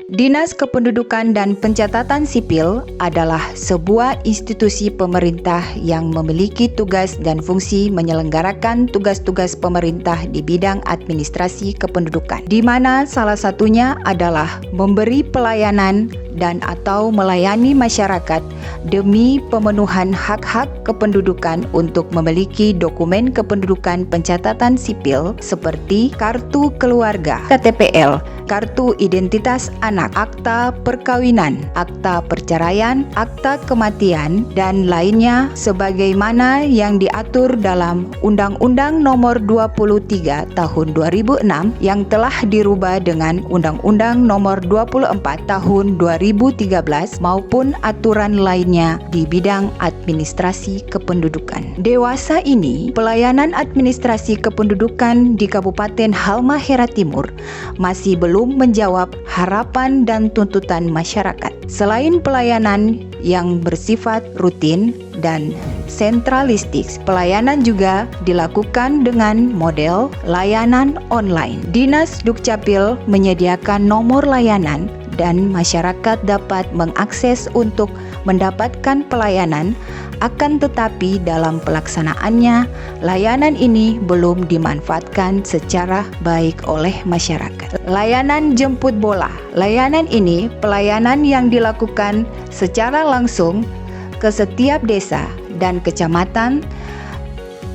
Dinas Kependudukan dan Pencatatan Sipil adalah sebuah institusi pemerintah yang memiliki tugas dan fungsi menyelenggarakan tugas-tugas pemerintah di bidang administrasi kependudukan, di mana salah satunya adalah memberi pelayanan dan atau melayani masyarakat demi pemenuhan hak-hak kependudukan untuk memiliki dokumen kependudukan pencatatan sipil seperti kartu keluarga, KTPL, kartu identitas anak, akta perkawinan, akta perceraian, akta kematian, dan lainnya sebagaimana yang diatur dalam Undang-Undang Nomor 23 Tahun 2006 yang telah dirubah dengan Undang-Undang Nomor 24 Tahun 2013 maupun aturan lainnya di bidang administrasi kependudukan. Dewasa ini, pelayanan administrasi kependudukan di Kabupaten Halmahera Timur masih belum menjawab harapan dan tuntutan masyarakat. Selain pelayanan yang bersifat rutin dan sentralistik, pelayanan juga dilakukan dengan model layanan online. Dinas Dukcapil menyediakan nomor layanan dan masyarakat dapat mengakses untuk mendapatkan pelayanan, akan tetapi dalam pelaksanaannya, layanan ini belum dimanfaatkan secara baik oleh masyarakat. Layanan jemput bola. Layanan ini pelayanan yang dilakukan secara langsung ke setiap desa dan kecamatan,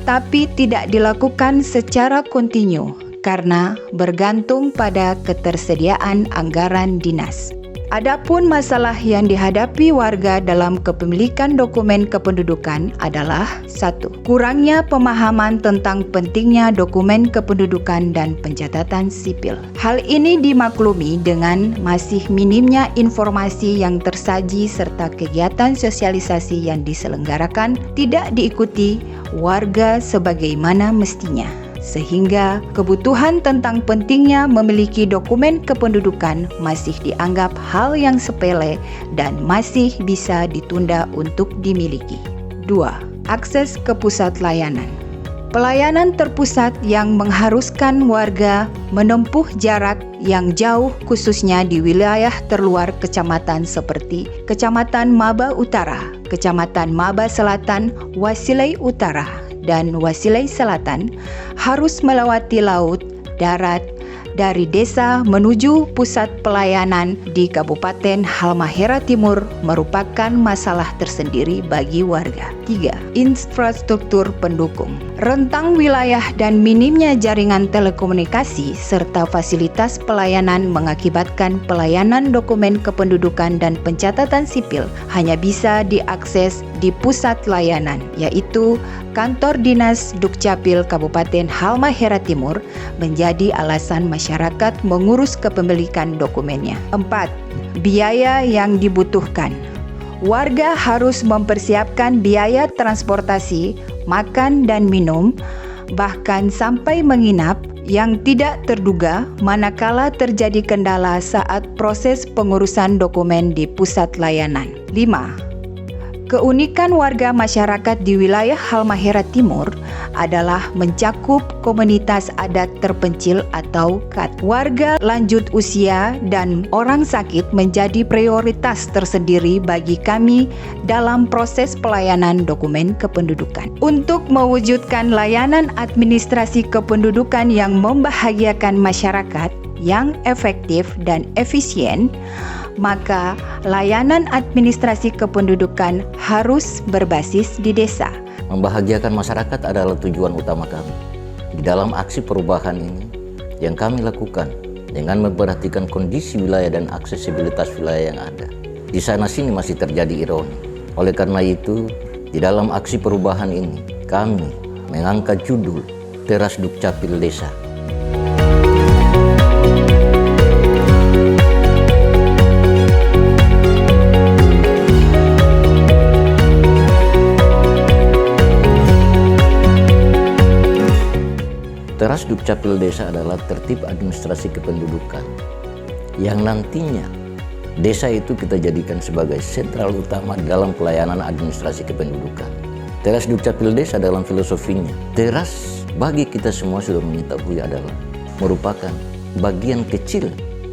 tapi tidak dilakukan secara kontinu karena bergantung pada ketersediaan anggaran dinas. Adapun masalah yang dihadapi warga dalam kepemilikan dokumen kependudukan adalah 1. Kurangnya pemahaman tentang pentingnya dokumen kependudukan dan pencatatan sipil. Hal ini dimaklumi dengan masih minimnya informasi yang tersaji serta kegiatan sosialisasi yang diselenggarakan tidak diikuti warga sebagaimana mestinya, sehingga kebutuhan tentang pentingnya memiliki dokumen kependudukan masih dianggap hal yang sepele dan masih bisa ditunda untuk dimiliki. 2. Akses ke pusat layanan. Pelayanan terpusat yang mengharuskan warga menempuh jarak yang jauh khususnya di wilayah terluar kecamatan seperti Kecamatan Maba Utara, Kecamatan Maba Selatan, Wasilai Utara, dan Wasilai Selatan harus melewati laut, darat, dari desa menuju pusat pelayanan di Kabupaten Halmahera Timur merupakan masalah tersendiri bagi warga. 3. Infrastruktur pendukung. Rentang wilayah dan minimnya jaringan telekomunikasi serta fasilitas pelayanan mengakibatkan pelayanan dokumen kependudukan dan pencatatan sipil hanya bisa diakses di pusat layanan, yaitu Kantor Dinas Dukcapil Kabupaten Halmahera Timur, menjadi alasan masyarakat mengurus kepemilikan dokumennya. 4. Biaya yang dibutuhkan. Warga harus mempersiapkan biaya transportasi, makan dan minum, bahkan sampai menginap yang tidak terduga manakala terjadi kendala saat proses pengurusan dokumen di pusat layanan. 5. Keunikan warga masyarakat di wilayah Halmahera Timur adalah mencakup komunitas adat terpencil atau KAT. Warga lanjut usia dan orang sakit menjadi prioritas tersendiri bagi kami dalam proses pelayanan dokumen kependudukan. Untuk mewujudkan layanan administrasi kependudukan yang membahagiakan masyarakat, yang efektif dan efisien, maka layanan administrasi kependudukan harus berbasis di desa. Membahagiakan masyarakat adalah tujuan utama kami. Di dalam aksi perubahan ini yang kami lakukan dengan memperhatikan kondisi wilayah dan aksesibilitas wilayah yang ada. Di sana-sini masih terjadi ironi. Oleh karena itu, di dalam aksi perubahan ini, kami mengangkat judul Teras Dukcapil Desa. Teras Dukcapil Desa adalah tertib administrasi kependudukan yang nantinya desa itu kita jadikan sebagai sentral utama dalam pelayanan administrasi kependudukan. Teras Dukcapil Desa dalam filosofinya, teras bagi kita semua sudah mengetahui adalah merupakan bagian kecil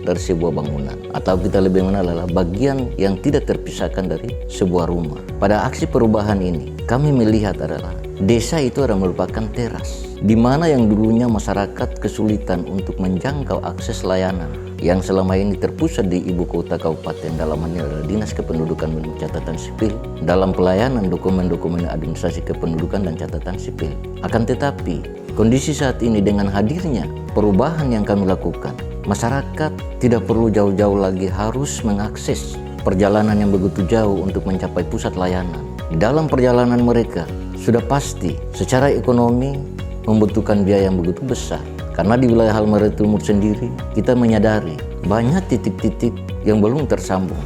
dari sebuah bangunan, atau kita lebih mengenal adalah bagian yang tidak terpisahkan dari sebuah rumah. Pada aksi perubahan ini, kami melihat adalah desa itu adalah merupakan teras, di mana yang dulunya masyarakat kesulitan untuk menjangkau akses layanan yang selama ini terpusat di ibu kota kabupaten, dalam hal ini adalah Dinas Kependudukan dan Catatan Sipil dalam pelayanan dokumen-dokumen administrasi kependudukan dan catatan sipil. Akan tetapi, kondisi saat ini dengan hadirnya perubahan yang kami lakukan, masyarakat tidak perlu jauh-jauh lagi harus mengakses perjalanan yang begitu jauh untuk mencapai pusat layanan. Dalam perjalanan mereka, sudah pasti secara ekonomi membutuhkan biaya yang begitu besar. Karena di wilayah Halmahera Timur sendiri, kita menyadari banyak titik-titik yang belum tersambung.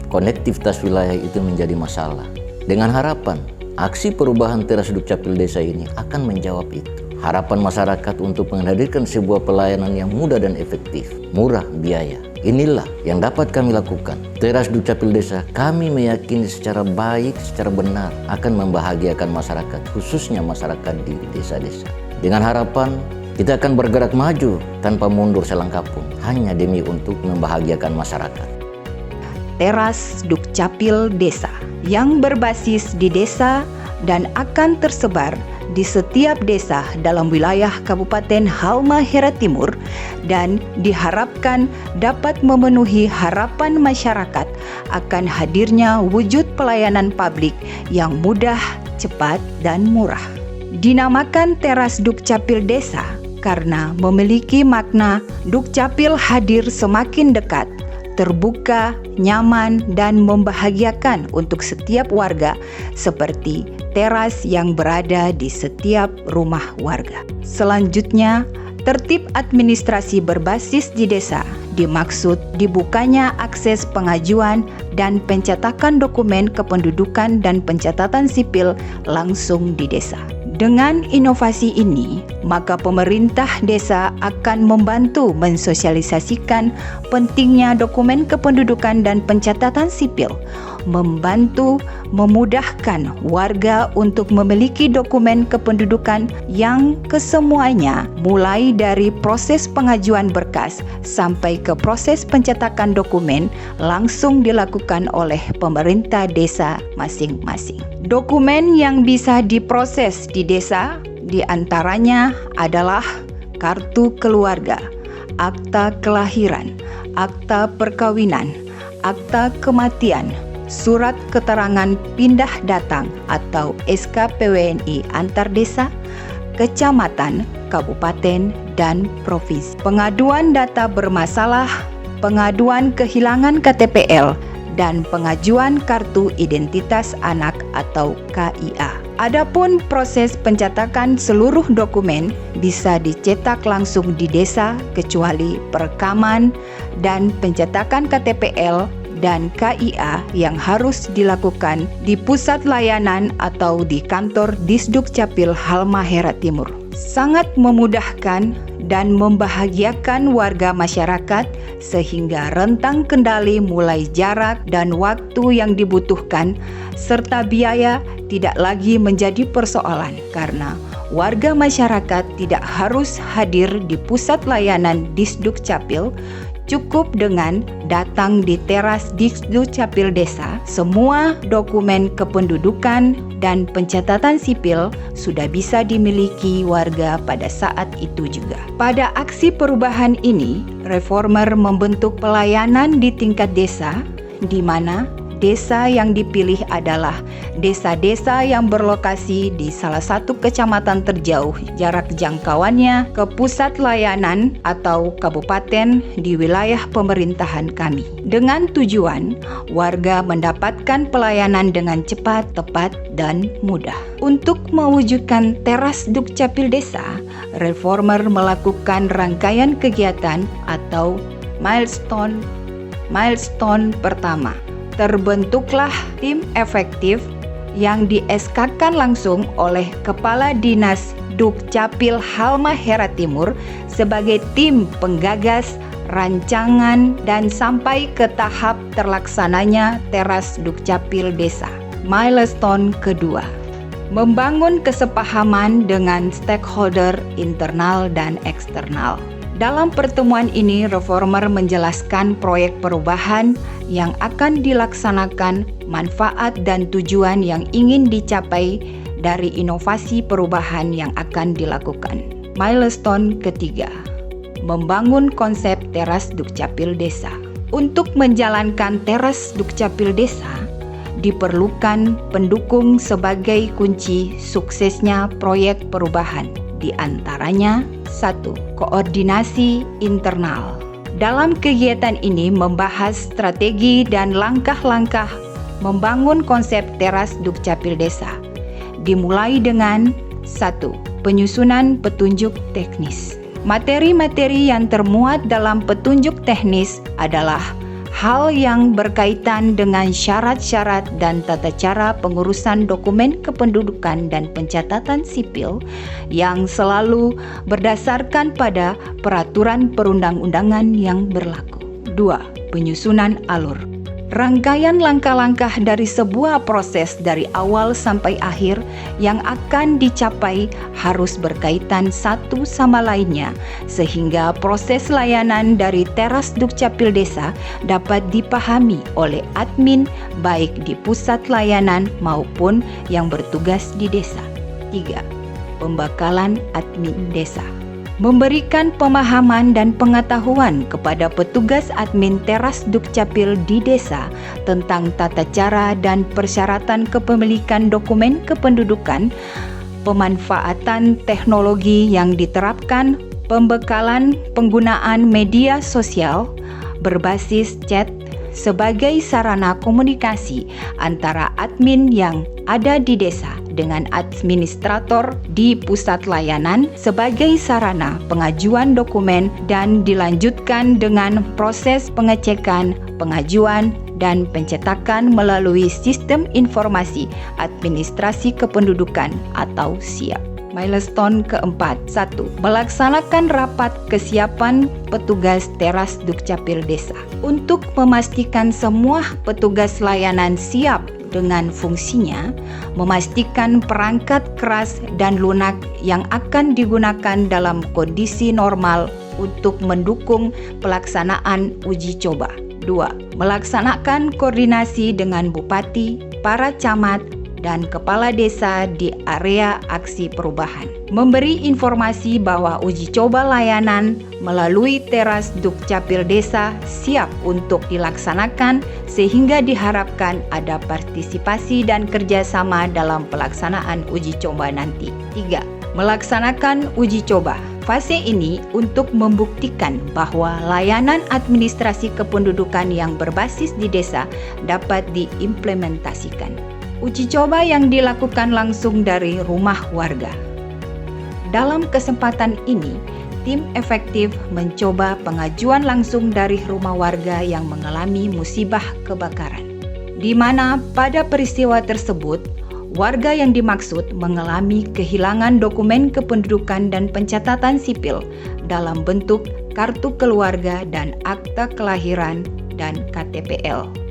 Konektivitas wilayah itu menjadi masalah. Dengan harapan, aksi perubahan teras Dukcapil Desa ini akan menjawab itu. Harapan masyarakat untuk menghadirkan sebuah pelayanan yang mudah dan efektif, murah biaya. Inilah yang dapat kami lakukan. Teras Dukcapil Desa, kami meyakini secara baik, secara benar akan membahagiakan masyarakat, khususnya masyarakat di desa-desa. Dengan harapan, kita akan bergerak maju tanpa mundur selangkah pun, hanya demi untuk membahagiakan masyarakat. Teras Dukcapil Desa yang berbasis di desa dan akan tersebar di setiap desa dalam wilayah Kabupaten Halmahera Timur dan diharapkan dapat memenuhi harapan masyarakat akan hadirnya wujud pelayanan publik yang mudah, cepat, dan murah. Dinamakan Teras Dukcapil Desa karena memiliki makna Dukcapil hadir semakin dekat, terbuka, nyaman, dan membahagiakan untuk setiap warga, seperti teras yang berada di setiap rumah warga. Selanjutnya, tertib administrasi berbasis di desa dimaksud dibukanya akses pengajuan dan pencetakan dokumen kependudukan dan pencatatan sipil langsung di desa. Dengan inovasi ini, maka pemerintah desa akan membantu mensosialisasikan pentingnya dokumen kependudukan dan pencatatan sipil, membantu memudahkan warga untuk memiliki dokumen kependudukan yang kesemuanya, mulai dari proses pengajuan berkas sampai ke proses pencetakan dokumen, langsung dilakukan oleh pemerintah desa masing-masing. Dokumen yang bisa diproses di desa diantaranya adalah kartu keluarga, akta kelahiran, akta perkawinan, akta kematian, surat keterangan pindah datang atau SKPWNI antar desa, kecamatan, kabupaten, dan provinsi. Pengaduan data bermasalah, pengaduan kehilangan KTPL, dan pengajuan kartu identitas anak atau KIA. Adapun proses pencetakan seluruh dokumen bisa dicetak langsung di desa kecuali perekaman dan pencetakan KTPL dan KIA yang harus dilakukan di pusat layanan atau di kantor Disdukcapil Halmahera Timur. Sangat memudahkan dan membahagiakan warga masyarakat sehingga rentang kendali mulai jarak dan waktu yang dibutuhkan serta biaya tidak lagi menjadi persoalan karena warga masyarakat tidak harus hadir di pusat layanan Disdukcapil. Cukup dengan datang di teras Disdukcapil Desa, semua dokumen kependudukan dan pencatatan sipil sudah bisa dimiliki warga pada saat itu juga. Pada aksi perubahan ini, reformer membentuk pelayanan di tingkat desa, di mana desa yang dipilih adalah desa-desa yang berlokasi di salah satu kecamatan terjauh jarak jangkauannya ke pusat layanan atau kabupaten di wilayah pemerintahan kami. Dengan tujuan warga mendapatkan pelayanan dengan cepat, tepat, dan mudah. Untuk mewujudkan teras Dukcapil Desa, reformer melakukan rangkaian kegiatan atau milestone pertama. Terbentuklah tim efektif yang di-SK-kan langsung oleh Kepala Dinas Dukcapil Halmahera Timur sebagai tim penggagas, rancangan, dan sampai ke tahap terlaksananya teras Dukcapil Desa. Milestone kedua, membangun kesepahaman dengan stakeholder internal dan eksternal. Dalam pertemuan ini, reformer menjelaskan proyek perubahan yang akan dilaksanakan, manfaat dan tujuan yang ingin dicapai dari inovasi perubahan yang akan dilakukan. Milestone ketiga, membangun konsep teras Dukcapil Desa. Untuk menjalankan teras Dukcapil Desa, diperlukan pendukung sebagai kunci suksesnya proyek perubahan. Di antaranya, 1. Koordinasi internal. Dalam kegiatan ini membahas strategi dan langkah-langkah membangun konsep teras Dukcapil Desa. Dimulai dengan 1. Penyusunan petunjuk teknis. Materi-materi yang termuat dalam petunjuk teknis adalah hal yang berkaitan dengan syarat-syarat dan tata cara pengurusan dokumen kependudukan dan pencatatan sipil yang selalu berdasarkan pada peraturan perundang-undangan yang berlaku. 2. Penyusunan alur. Rangkaian langkah-langkah dari sebuah proses dari awal sampai akhir yang akan dicapai harus berkaitan satu sama lainnya, sehingga proses layanan dari teras Dukcapil Desa dapat dipahami oleh admin baik di pusat layanan maupun yang bertugas di desa. 3. Pembekalan admin desa. Memberikan pemahaman dan pengetahuan kepada petugas admin teras Dukcapil di desa tentang tata cara dan persyaratan kepemilikan dokumen kependudukan, pemanfaatan teknologi yang diterapkan, pembekalan penggunaan media sosial berbasis chat sebagai sarana komunikasi antara admin yang ada di desa dengan administrator di pusat layanan sebagai sarana pengajuan dokumen dan dilanjutkan dengan proses pengecekan, pengajuan, dan pencetakan melalui Sistem Informasi Administrasi Kependudukan atau SIAP. Milestone keempat. 1. Melaksanakan rapat kesiapan petugas teras Dukcapil Desa. Untuk memastikan semua petugas layanan siap dengan fungsinya, memastikan perangkat keras dan lunak yang akan digunakan dalam kondisi normal untuk mendukung pelaksanaan uji coba. 2. Melaksanakan koordinasi dengan bupati, para camat, dan kepala desa di area aksi perubahan. Memberi informasi bahwa uji coba layanan melalui teras Dukcapil Desa siap untuk dilaksanakan sehingga diharapkan ada partisipasi dan kerjasama dalam pelaksanaan uji coba nanti. 3. Melaksanakan uji coba. Fase ini untuk membuktikan bahwa layanan administrasi kependudukan yang berbasis di desa dapat diimplementasikan. Uji coba yang dilakukan langsung dari rumah warga. Dalam kesempatan ini, tim efektif mencoba pengajuan langsung dari rumah warga yang mengalami musibah kebakaran, di mana pada peristiwa tersebut, warga yang dimaksud mengalami kehilangan dokumen kependudukan dan pencatatan sipil dalam bentuk kartu keluarga dan akta kelahiran dan KTPL.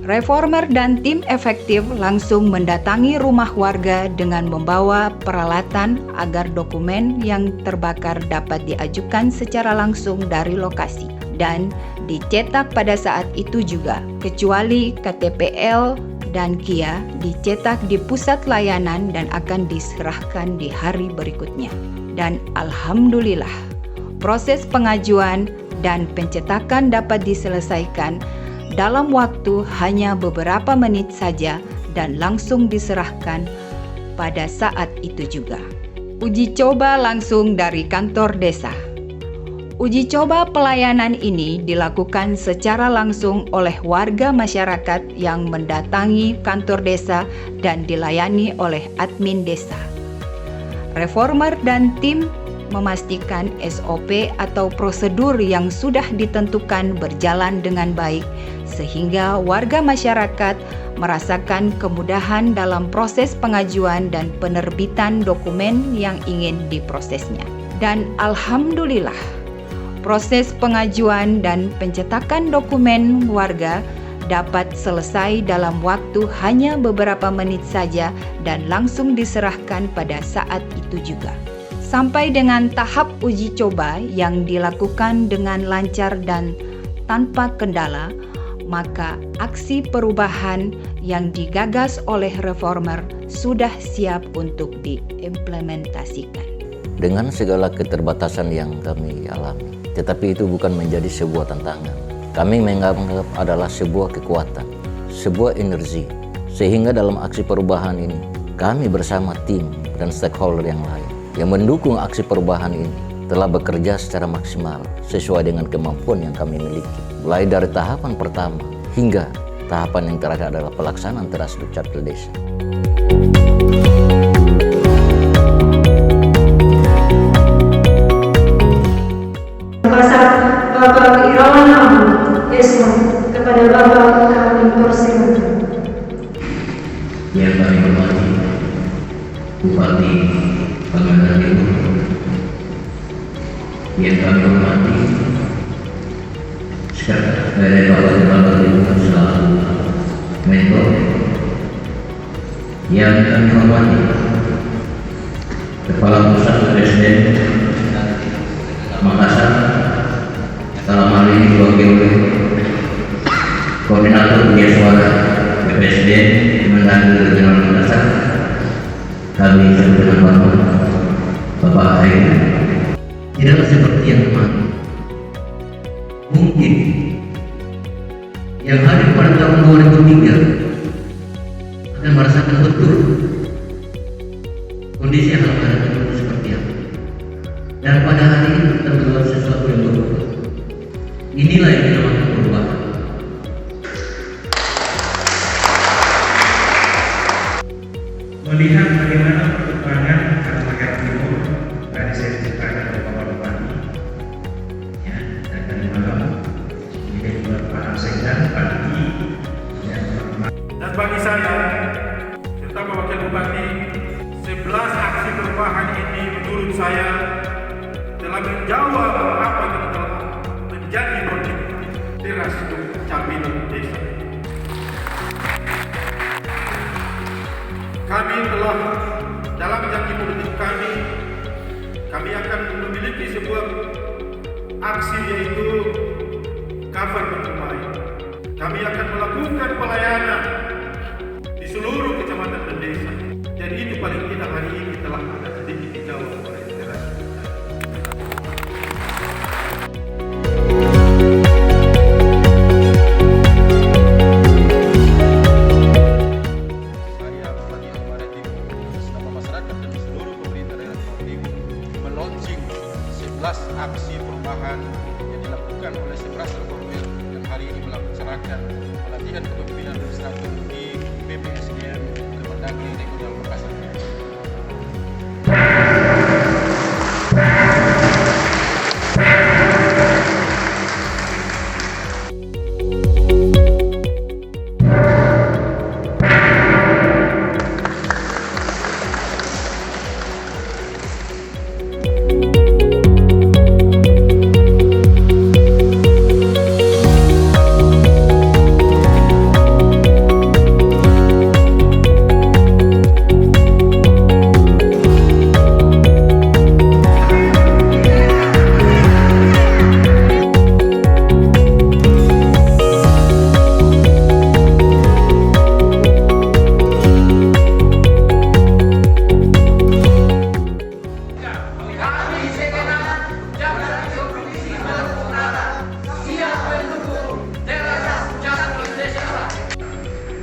Reformer dan tim efektif langsung mendatangi rumah warga dengan membawa peralatan agar dokumen yang terbakar dapat diajukan secara langsung dari lokasi dan dicetak pada saat itu juga, kecuali KTPL dan KIA dicetak di pusat layanan dan akan diserahkan di hari berikutnya. Dan alhamdulillah, proses pengajuan dan pencetakan dapat diselesaikan dalam waktu hanya beberapa menit saja dan langsung diserahkan pada saat itu juga. Uji coba langsung dari kantor desa. Uji coba pelayanan ini dilakukan secara langsung oleh warga masyarakat yang mendatangi kantor desa dan dilayani oleh admin desa. Reformer dan tim memastikan SOP atau prosedur yang sudah ditentukan berjalan dengan baik sehingga warga masyarakat merasakan kemudahan dalam proses pengajuan dan penerbitan dokumen yang ingin diprosesnya. Dan alhamdulillah, proses pengajuan dan pencetakan dokumen warga dapat selesai dalam waktu hanya beberapa menit saja dan langsung diserahkan pada saat itu juga. Sampai dengan tahap uji coba yang dilakukan dengan lancar dan tanpa kendala, maka aksi perubahan yang digagas oleh reformer sudah siap untuk diimplementasikan. Dengan segala keterbatasan yang kami alami, tetapi itu bukan menjadi sebuah tantangan. Kami menganggap adalah sebuah kekuatan, sebuah energi, sehingga dalam aksi perubahan ini, kami bersama tim dan stakeholder yang lain yang mendukung aksi perubahan ini telah bekerja secara maksimal sesuai dengan kemampuan yang kami miliki. Mulai dari tahapan pertama hingga tahapan yang terakhir adalah pelaksanaan Teras Dukcapil Desa. Bapak Irawan Ahmad Esma kepada Bapak Kami Persen. Yang kami hormati Bupati Pangandaran Timur, yang kami hormati Sekretaris Bapak Pangandaran Timur selaku mentor, yang kami hormati Kepala Pusat Presiden Makassar, dalam hal ini diwakili oleh Koordinator Penyiar Suara Presiden Kemendagri Regional Makassar, kami sebut dengan Bapak Ayu. Tidaklah seperti yang kemarin. Mungkin yang hadir pada tahun 2003 akan merasakan betul kondisi yang ada seperti apa. Dan pada hari ini kita melakukan sesuatu yang berubah. Inilah yang dinamakan perubahan. Melihat bagaimana perkembangan Halmahera Timur dari saya ceritakan oleh Bapak Bupati, ya, dan tadi malam ini juga Pak Sekda pagi, ya, dan bagi saya serta Pak Wakil Bupati, 11 aksi perubahan ini menurut saya telah menjawab apa yang telah menjadi motif Teras Dukcapil Desa. Kami telah dalam janji politik kami akan memiliki sebuah aksi yaitu cover berkembang. Kami akan melakukan pelayanan di seluruh kecamatan dan desa. Jadi itu paling tidak hari ini telah ada sedikit dijawab oleh Teras. Aksi perubahan yang dilakukan oleh 11 reformer yang hari ini melaksanakan pelatihan kepemimpinan administratif di BPSDM Kemendagri Regional Makassar.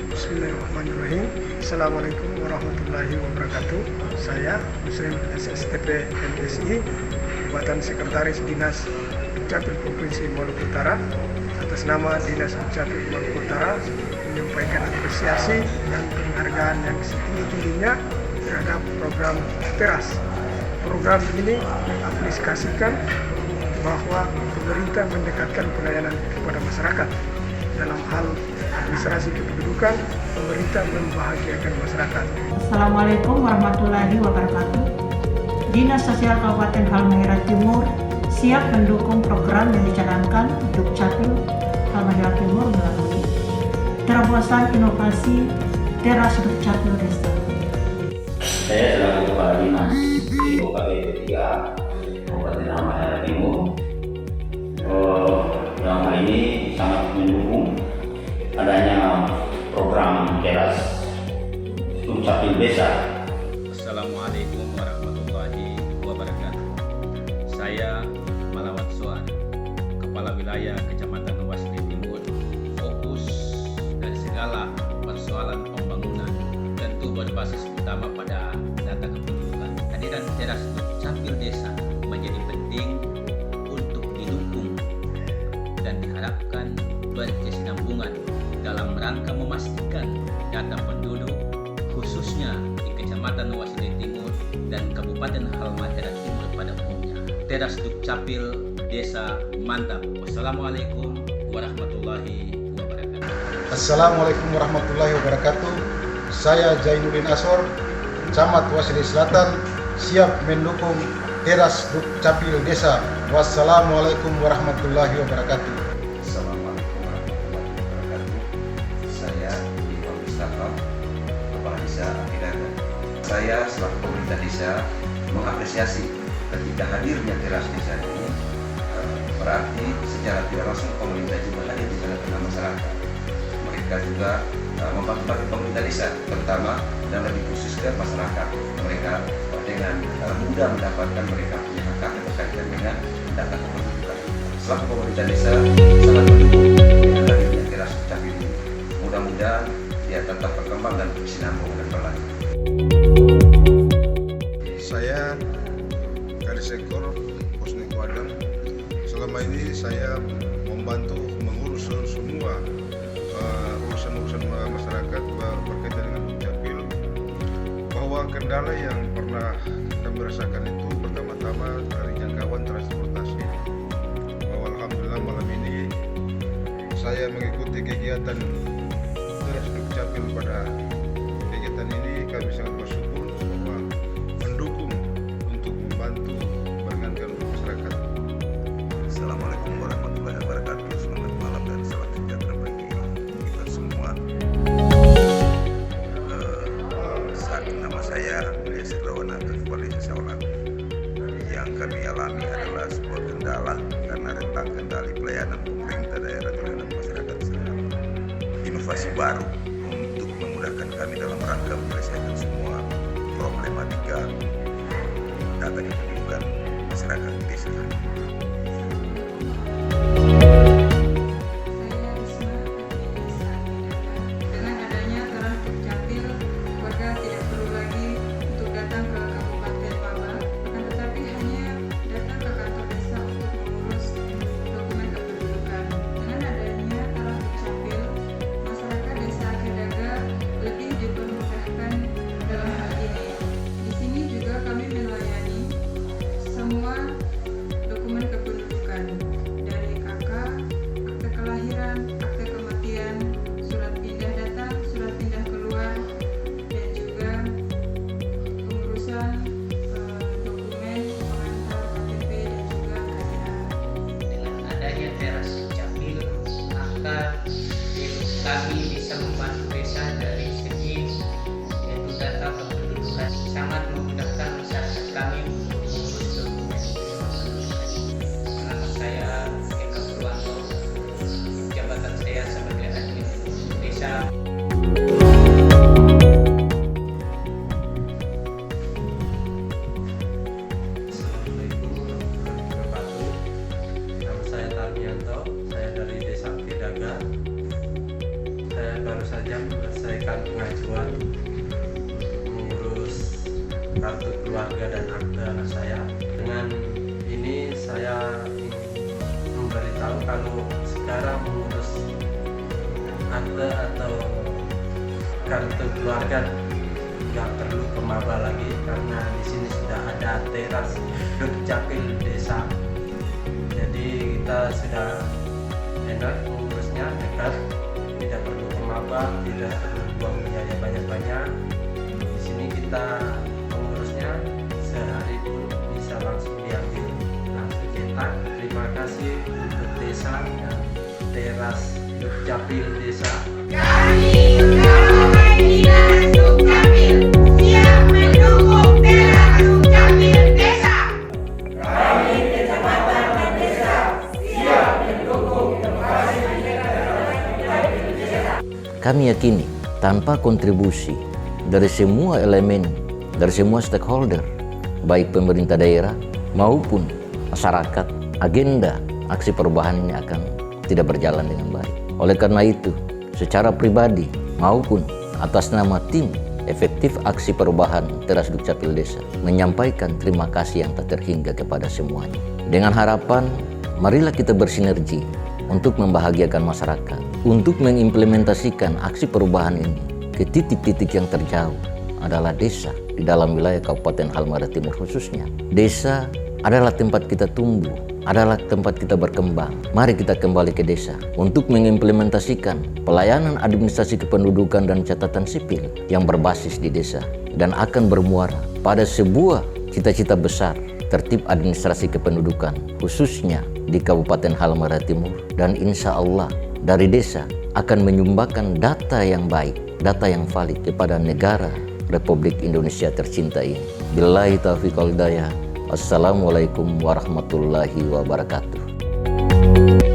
Bismillahirrahmanirrahim. Assalamualaikum warahmatullahi wabarakatuh. Saya Muslim SSTP MSI, Jabatan Sekretaris Dinas Dukcapil Provinsi Maluku Utara. Atas nama Dinas Dukcapil Maluku Utara menyampaikan apresiasi dan penghargaan yang setinggi-tingginya terhadap program Teras. Program ini mengaplikasikan bahwa pemerintah mendekatkan pelayanan kepada masyarakat. Dalam hal administrasi kependudukan, pemerintah membahagiakan masyarakat. Assalamualaikum warahmatullahi wabarakatuh. Dinas Sosial Kabupaten Halmahera Timur siap mendukung program yang dicanangkan Dukcapil Halmahera Timur melalui terobosan inovasi Teras Dukcapil Desa. Saya selaku Kepala Dinas di UKP 3 Kabupaten Halmahera Timur. Dalam hal ini sangat mendukung adanya program teras Dukcapil Desa. Assalamualaikum warahmatullahi wabarakatuh. Saya Malawat Soan, Kepala Wilayah Kecamatan Wasli Timur. Fokus dari segala persoalan pembangunan tentu berbasis utama pada data kependudukan. Kehadiran teras Dukcapil Desa menjadi penting untuk didukung dan diharapkan berkesinambungan dalam rangka memastikan data penduduk khususnya di Kecamatan Wasli Timur dan Kabupaten Halmahera Timur pada umumnya. Teras Dukcapil Desa mantap. Wassalamualaikum warahmatullahi wabarakatuh. Assalamualaikum warahmatullahi wabarakatuh. Saya Jainuddin Asor, Camat Wasli Selatan, siap mendukung teras Dukcapil Desa. Wassalamualaikum warahmatullahi wabarakatuh. Assalamualaikum warahmatullahi wabarakatuh. Saya Iwan Mustafa, Kepala Desa Akidaga. Saya selaku pemerintah desa mengapresiasi ketika hadirnya teras desa ini, berarti secara tidak langsung pemerintah juga hadir di tengah-tengah masyarakat. Mereka juga membantu pemerintah desa, terutama dan lebih khusus ke masyarakat. Mereka dengan mudah mendapatkan mereka punya hak berkaitan dengan data kependudukan. Selaku pemerintah desa sangat mendukung dengan hadirnya teras Dukcapil ini. Mudah-mudahan dia tetap berkembang dan berkesinambungan dan berlanjut. Saya Kadis Ekor Posnek Wadang. Selama ini saya membantu mengurus semua urusan-urusan masyarakat berkaitan dengan Dukcapil. Bahwa kendala yang pernah kami rasakan itu pertama-tama dari jangkauan transportasi. Bahwa alhamdulillah malam ini saya mengikuti kegiatan teras Dukcapil. Pada kegiatan ini kami sangat bersyukur bahwa mendukung untuk membantu meringankan masyarakat. Assalamualaikum warahmatullahi wabarakatuh. Selamat malam dan salam sejahtera bagi kita semua. Saat nama saya Yasir Rawana, Kepala Desa Sawalan. Yang kami alami adalah sebuah kendala karena rentang kendali pelayanan pemerintah daerah terhadap masyarakat sedang inovasi baru untuk memudahkan kami dalam rangka menyelesaikan semua problematika data kependudukan masyarakat di desa. Dengan adanya teras Dukcapil, warga tidak perlu lagi untuk datang ke Kabupaten Paba, akan tetapi hanya datang ke kantor desa untuk mengurus dokumen kependudukan. Dengan adanya teras Dukcapil, masyarakat desa Akidaga lebih dipermudahkan dalam hal ini. Di sini juga kami melayani semua dokumen kependudukan dari KK, akte kelahiran, akte kematian, surat pindah datang, surat pindah keluar, dan juga pengurusan dokumen pengantar KTP dan juga KTA. Dengan adanya teras Dukcapil, maka kami bisa membantu desa dari segi yaitu data kependudukan, sangat memudahkan masyarakat kami untuk mengurus dokumen kependudukan. Nama saya Eka Purwanto, jabatan saya sebagai admin desa. Assalamualaikum warahmatullahi wabarakatuh. Nama saya Tarmianto, saya dari Desa Akidaga. Saya baru saja menyelesaikan pengajuan mengurus kartu keluarga dan akte anak saya. Dengan ini saya ingin memberitahu kalau sekarang mengurus akte atau kartu keluarga nggak perlu ke maba lagi karena di sini sudah ada teras Dukcapil Desa. Jadi kita sudah enak mengurusnya, dekat, tidak perlu ke maba, tidak perlu buang biaya banyak-banyak. Di sini kita mengurusnya sehari pun bisa langsung diambil, langsung cetak. Terima kasih untuk desa dan teras Dukcapil Desa. Kami Dinas Dukcapil siap mendukung teras Dukcapil Desa. Kami yakini tanpa kontribusi dari semua elemen, dari semua stakeholder, baik pemerintah daerah maupun masyarakat, agenda aksi perubahan ini akan tidak berjalan dengan baik. Oleh karena itu, secara pribadi maupun atas nama tim efektif aksi perubahan Teras Dukcapil Desa menyampaikan terima kasih yang tak terhingga kepada semuanya. Dengan harapan, marilah kita bersinergi untuk membahagiakan masyarakat, untuk mengimplementasikan aksi perubahan ini ke titik-titik yang terjauh adalah desa di dalam wilayah Kabupaten Halmahera Timur khususnya. Desa adalah tempat kita tumbuh, adalah tempat kita berkembang. Mari kita kembali ke desa untuk mengimplementasikan pelayanan administrasi kependudukan dan catatan sipil yang berbasis di desa dan akan bermuara pada sebuah cita-cita besar tertib administrasi kependudukan khususnya di Kabupaten Halmahera Timur, dan insya Allah dari desa akan menyumbangkan data yang baik, data yang valid kepada negara Republik Indonesia tercinta ini. Billahi taufiq wal hidayah. Assalamualaikum warahmatullahi wabarakatuh.